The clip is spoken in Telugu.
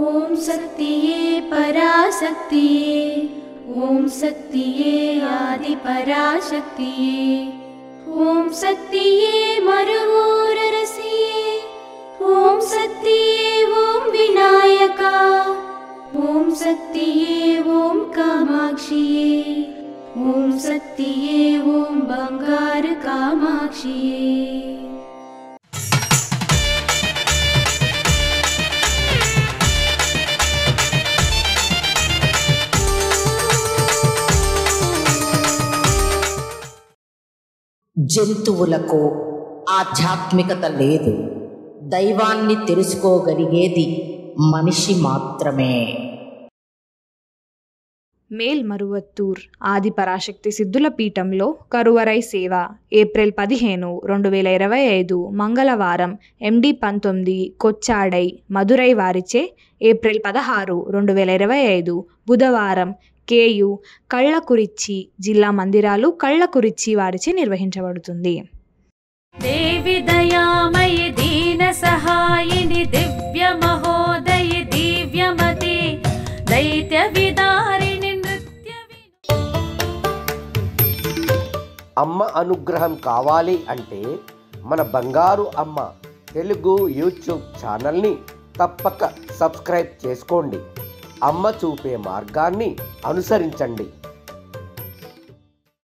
ఓం శక్తియే పరాశక్తియే, ఓం శక్తియే ఆది పరాశక్తియే, ఓం శక్తియే మరువూరరసియే, ఓం శక్తియే ఓం వినాయక, ఓం శక్తియే ఓం కామాక్షియే, ఓం శక్తియే ఓం బంగారు కామాక్షియే. జంతువులకు ఆధ్యాత్మికత లేదు, దైవాన్ని తెలుసుకోగలిగేది మనిషి మాత్రమే. మేల్మరువత్తూర్ ఆది పరాశక్తి సిద్ధుల పీఠంలో కరువరై సేవ ఏప్రిల్ 15, 2025 మంగళవారం MD 19 కొచ్చాడై మదురై వారిచే ఏప్రిల్ 16, 2025 బుధవారం KU కళ్ళకురిచ్చి జిల్లా మందిరాలు కళ్ళకురిచ్చి వారిచే నిర్వహించబడుతుంది. దేవి దయామయి దీన సహాయిని దివ్య మహోదయ దివ్యమతి దైత్య విదారిణి నృత్య. అమ్మ అనుగ్రహం కావాలి అంటే మన బంగారు అమ్మ తెలుగు యూట్యూబ్ ఛానల్ని తప్పక సబ్స్క్రైబ్ చేసుకోండి. అమ్మ చూపే మార్గాన్ని అనుసరించండి.